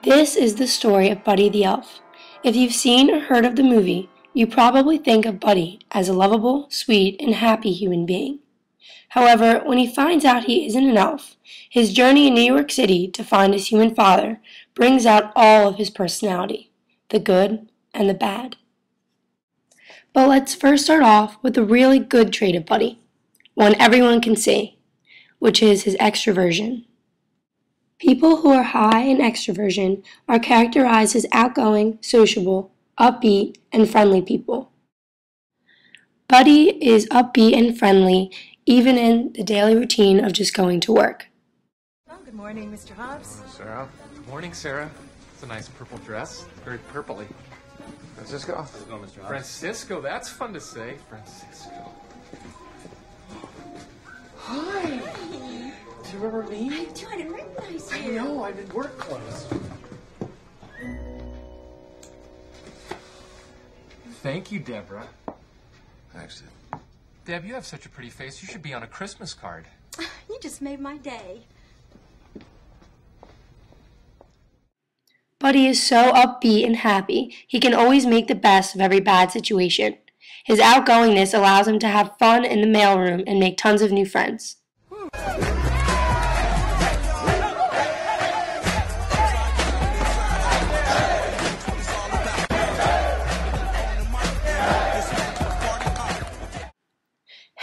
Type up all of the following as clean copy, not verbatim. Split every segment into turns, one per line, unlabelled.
This is the story of Buddy the Elf. If you've seen or heard of the movie, you probably think of Buddy as a lovable, sweet, and happy human being. However, when he finds out he isn't an elf, his journey in New York City to find his human father brings out all of his personality, the good and the bad. But let's first start off with a really good trait of Buddy, one everyone can see, which is his extroversion. People who are high in extroversion are characterized as outgoing, sociable, upbeat, and friendly people. Buddy is upbeat and friendly even in the daily routine of just going to work.
Well, good morning, Mr. Hobbs.
Sarah. Good morning, Sarah. It's a nice purple dress. Very purpley.
Francisco?
Mr. Hobbs. Francisco, that's fun to say. Francisco. Hi. Do you remember me?
I do. I didn't recognize
I
you.
know, I'm in work clothes. Thank you, Deborah.
Thanks.
Deb, you have such a pretty face. You should be on a Christmas card.
You just made my day.
Buddy is so upbeat and happy, he can always make the best of every bad situation. His outgoingness allows him to have fun in the mailroom and make tons of new friends.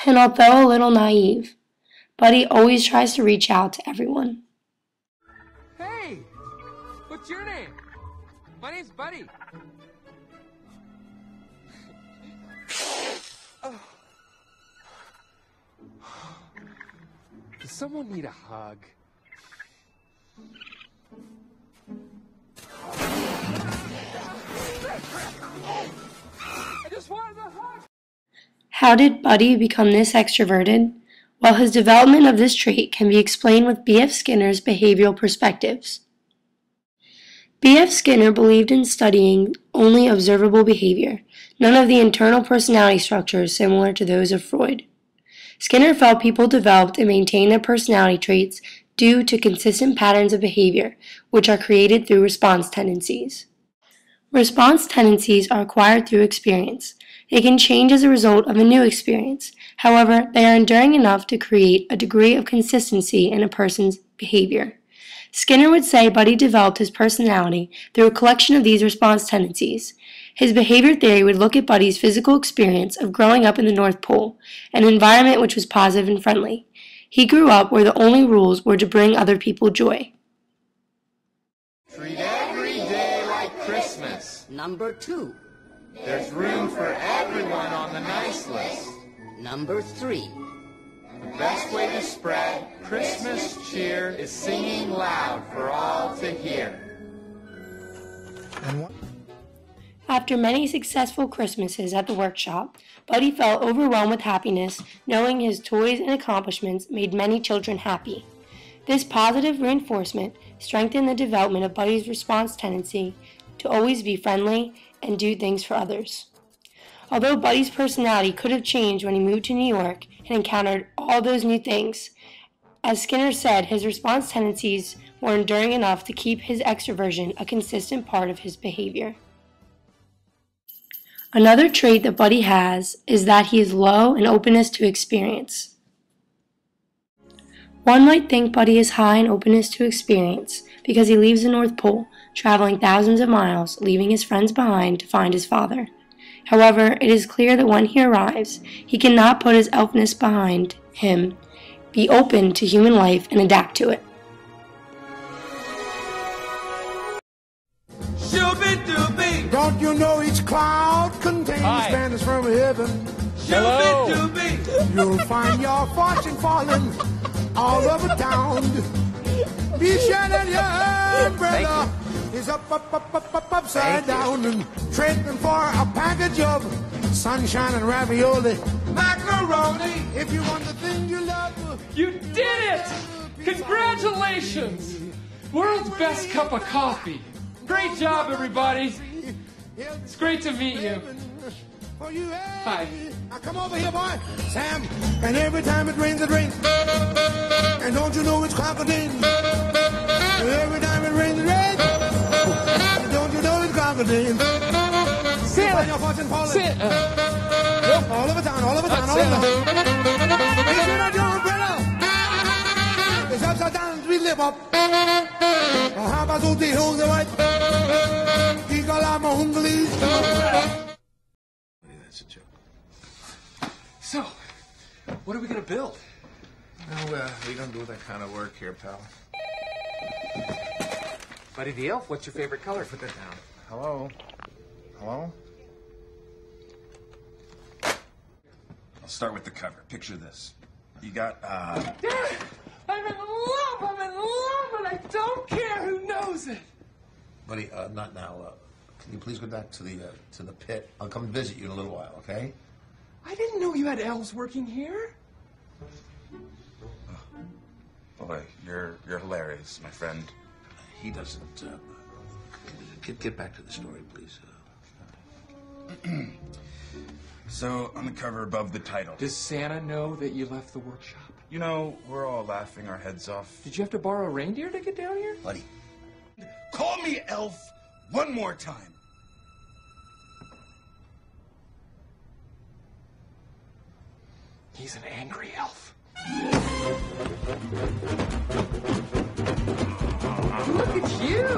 And although a little naive, Buddy always tries to reach out to everyone.
Hey! What's your name? My name's Buddy. Oh. Does someone need a hug? I just wanted a hug!
How did Buddy become this extroverted? Well, his development of this trait can be explained with B.F. Skinner's behavioral perspectives. B.F. Skinner believed in studying only observable behavior, none of the internal personality structures similar to those of Freud. Skinner felt people developed and maintained their personality traits due to consistent patterns of behavior, which are created through response tendencies. Response tendencies are acquired through experience. They can change as a result of a new experience. However, they are enduring enough to create a degree of consistency in a person's behavior. Skinner would say Buddy developed his personality through a collection of these response tendencies. His behavior theory would look at Buddy's physical experience of growing up in the North Pole, an environment which was positive and friendly. He grew up where the only rules were to bring other people joy.
Treat every day like Christmas.
Number 2.
There's room for everyone on the nice list.
Number 3.
The best way to spread Christmas cheer is singing loud for all to hear.
After many successful Christmases at the workshop, Buddy felt overwhelmed with happiness, knowing his toys and accomplishments made many children happy. This positive reinforcement strengthened the development of Buddy's response tendency to always be friendly and do things for others. Although Buddy's personality could have changed when he moved to New York and encountered all those new things, as Skinner said, his response tendencies were enduring enough to keep his extroversion a consistent part of his behavior. Another trait that Buddy has is that he is low in openness to experience. One might think Buddy is high in openness to experience because he leaves the North Pole, traveling thousands of miles, leaving his friends behind to find his father. However, it is clear that when he arrives, he cannot put his elfness behind him, be open to human life, and adapt to it.
Don't you know each cloud contains banners from heaven?
Hello.
You'll find your fortune falling all over town. Be sure that your umbrella is upside down, and trading for a package of sunshine and ravioli, macaroni. If you want the thing you love,
You did it! Congratulations! World's best cup of coffee. Great job, everybody. It's great to meet you. Hi.
Now come over here, boy, Sam. And every time it rains, it rains. And don't you know it's crocodile? And every time it rains, it rains. day.
Santa!
Find your fortune falling.
Santa!
All over town, all over town, all over town. Be sure that your umbrella is upside down as we live up. How about those hills of white?
That's a joke.
So, what are we gonna build?
No, we don't do that kind of work here, pal.
Buddy the Elf, what's your favorite color?
Put that down. Hello? Hello? I'll start with the cover. Picture this. You got,
I'm in love, and I don't care who knows it.
Buddy, not now. Can you please go back to the pit? I'll come visit you in a little while, okay?
I didn't know you had elves working here.
Boy, you're hilarious, my friend. He doesn't. Get back to the story, please. So, on the cover above the title.
Does Santa know that you left the workshop?
You know, we're all laughing our heads off.
Did you have to borrow a reindeer to get down here?
Buddy, call me Elf one more time.
He's an angry elf. Look at you!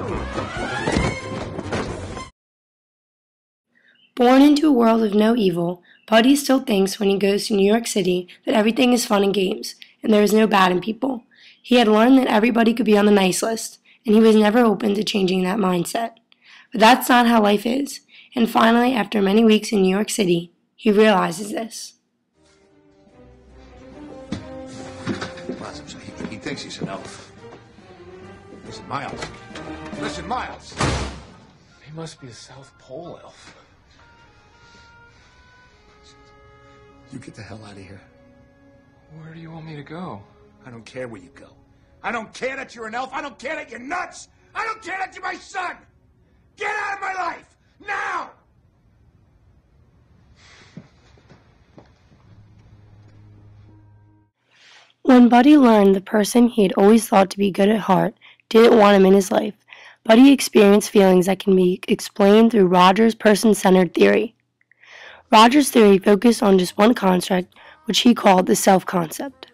Born into a world of no evil, Buddy still thinks when he goes to New York City that everything is fun and games, and there is no bad in people. He had learned that everybody could be on the nice list, and he was never open to changing that mindset. But that's not how life is, and finally, after many weeks in New York City, he realizes this.
He thinks he's an elf. Listen, Miles. Listen, Miles.
He must be a South Pole elf.
You get the hell out of here.
Where do you want me to go?
I don't care where you go. I don't care that you're an elf. I don't care that you're nuts. I don't care that you're my son. Get out of my life, now!
When Buddy learned the person he had always thought to be good at heart didn't want him in his life, Buddy experienced feelings that can be explained through Rogers' person-centered theory. Rogers' theory focused on just one construct, which he called the self-concept.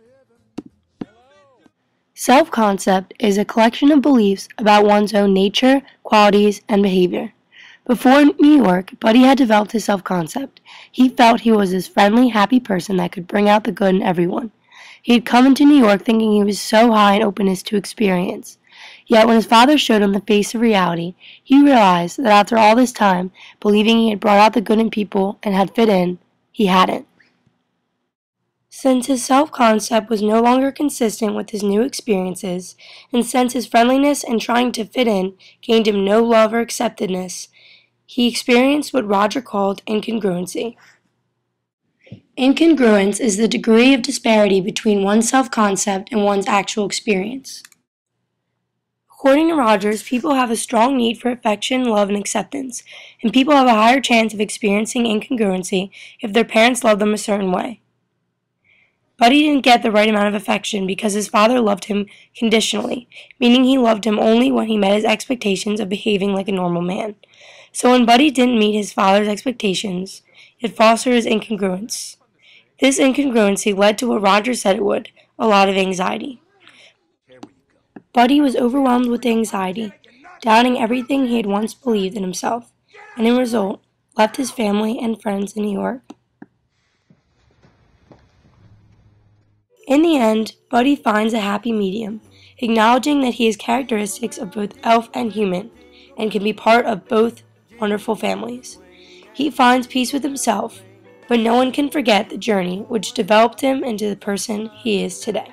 Self-concept is a collection of beliefs about one's own nature, qualities, and behavior. Before New York, Buddy had developed his self-concept. He felt he was this friendly, happy person that could bring out the good in everyone. He had come into New York thinking he was so high in openness to experience. Yet when his father showed him the face of reality, he realized that after all this time, believing he had brought out the good in people and had fit in, he hadn't. Since his self-concept was no longer consistent with his new experiences, and since his friendliness and trying to fit in gained him no love or acceptedness, he experienced what Roger called incongruency. Incongruence is the degree of disparity between one's self-concept and one's actual experience. According to Rogers, people have a strong need for affection, love, and acceptance, and people have a higher chance of experiencing incongruency if their parents love them a certain way. Buddy didn't get the right amount of affection because his father loved him conditionally, meaning he loved him only when he met his expectations of behaving like a normal man. So when Buddy didn't meet his father's expectations, it fostered his incongruence. This incongruency led to what Roger said it would, a lot of anxiety. Buddy was overwhelmed with anxiety, doubting everything he had once believed in himself, and in result, left his family and friends in New York. In the end, Buddy finds a happy medium, acknowledging that he has characteristics of both elf and human, and can be part of both wonderful families. He finds peace with himself, but no one can forget the journey which developed him into the person he is today.